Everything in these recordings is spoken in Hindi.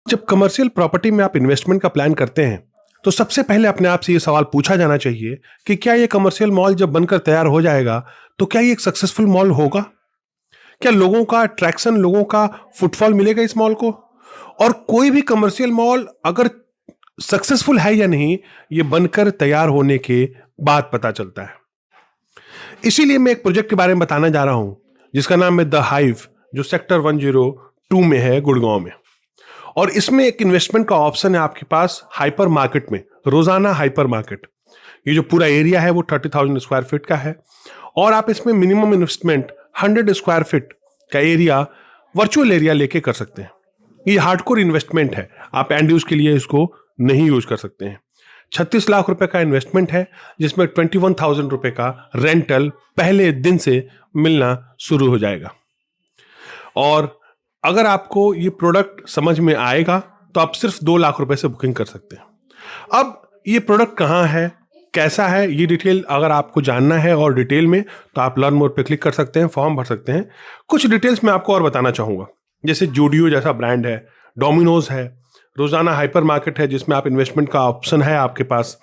जब कमर्शियल प्रॉपर्टी में आप इन्वेस्टमेंट का प्लान करते हैं तो सबसे पहले अपने आप से ये सवाल पूछा जाना चाहिए कि क्या ये कमर्शियल मॉल जब बनकर तैयार हो जाएगा तो क्या ये एक सक्सेसफुल मॉल होगा। क्या लोगों का अट्रैक्शन, लोगों का फुटफॉल मिलेगा इस मॉल को। और कोई भी कमर्शियल मॉल अगर सक्सेसफुल है या नहीं, ये बनकर तैयार होने के बाद पता चलता है। इसीलिए मैं एक प्रोजेक्ट के बारे में बताने जा रहा हूं जिसका नाम है द हाइव, जो सेक्टर 102 में है, गुड़गांव में। और इसमें एक इन्वेस्टमेंट का ऑप्शन है आपके पास हाइपर मार्केट में, रोजाना हाइपर मार्केट। ये जो पूरा एरिया है वो 30,000 स्क्वायर फीट का है और आप इसमें मिनिमम इन्वेस्टमेंट 100 स्क्वायर फीट का एरिया, वर्चुअल एरिया लेके कर सकते हैं। ये हार्डकोर इन्वेस्टमेंट है, आप एंड यूज के लिए इसको नहीं यूज कर सकते हैं। 36 लाख रुपए का इन्वेस्टमेंट है जिसमें 21,000 रुपए का रेंटल पहले दिन से मिलना शुरू हो जाएगा। और अगर आपको ये प्रोडक्ट समझ में आएगा तो आप सिर्फ 2 लाख रुपए से बुकिंग कर सकते हैं। अब ये प्रोडक्ट कहाँ है, कैसा है, ये डिटेल अगर आपको जानना है और डिटेल में, तो आप लर्न मोर पे क्लिक कर सकते हैं, फॉर्म भर सकते हैं। कुछ डिटेल्स मैं आपको और बताना चाहूँगा, जैसे जूडियो जैसा ब्रांड है, डोमिनोज है, रोजाना हाइपर मार्केट है जिसमें आप इन्वेस्टमेंट का ऑप्शन है आपके पास,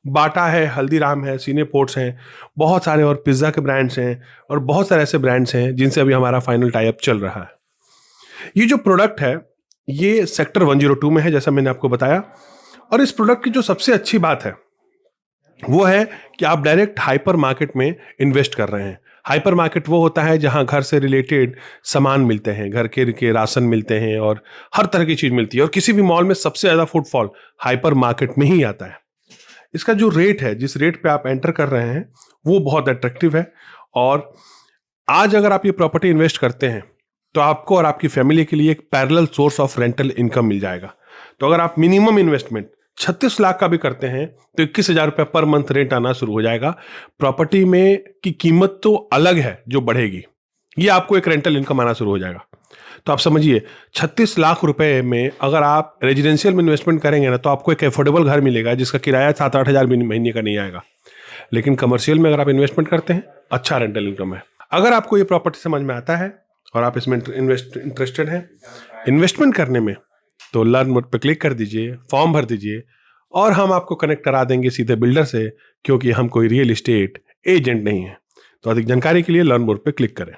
बाटा है, हल्दीराम है, सिनेपोर्ट्स हैं, बहुत सारे और पिज्ज़ा के ब्रांड्स हैं और बहुत सारे ऐसे ब्रांड्स हैं जिनसे अभी हमारा फाइनल टाई अप चल रहा है। ये जो प्रोडक्ट है ये सेक्टर 102 में है जैसा मैंने आपको बताया। और इस प्रोडक्ट की जो सबसे अच्छी बात है वो है कि आप डायरेक्ट हाइपर मार्केट में इन्वेस्ट कर रहे हैं। हाइपर मार्केट वो होता है जहां घर से रिलेटेड सामान मिलते हैं, घर के राशन मिलते हैं और हर तरह की चीज मिलती है। और किसी भी मॉल में सबसे ज्यादा फुटफॉल हाइपर मार्केट में ही आता है। इसका जो रेट है, जिस रेट पे आप एंटर कर रहे हैं, वो बहुत अट्रैक्टिव है। और आज अगर आप ये प्रॉपर्टी इन्वेस्ट करते हैं तो आपको और आपकी फैमिली के लिए एक parallel source of rental income मिल जाएगा। तो अगर आप मिनिमम इन्वेस्टमेंट 36 लाख का भी करते हैं तो 21,000 रुपये पर मंथ रेंट आना शुरू हो जाएगा। प्रॉपर्टी में की कीमत तो अलग है जो बढ़ेगी, ये आपको एक रेंटल इनकम आना शुरू हो जाएगा। तो आप समझिए 36 लाख रुपए में अगर आप रेजिडेंशियल में इन्वेस्टमेंट करेंगे ना, तो आपको एक एफोर्डेबल घर मिलेगा जिसका किराया 7-8 हज़ार महीने का नहीं आएगा। लेकिन कमर्शियल में अगर आप इन्वेस्टमेंट करते हैं, अच्छा रेंटल इनकम है। अगर आपको ये प्रॉपर्टी समझ में आता है और आप इसमें इंटरेस्टेड हैं इन्वेस्टमेंट करने में, तो लर्न मोर पे क्लिक कर दीजिए, फॉर्म भर दीजिए और हम आपको कनेक्ट करा देंगे सीधे बिल्डर से, क्योंकि हम कोई रियल एस्टेट एजेंट नहीं है। तो अधिक जानकारी के लिए लर्न मोर पे क्लिक करें।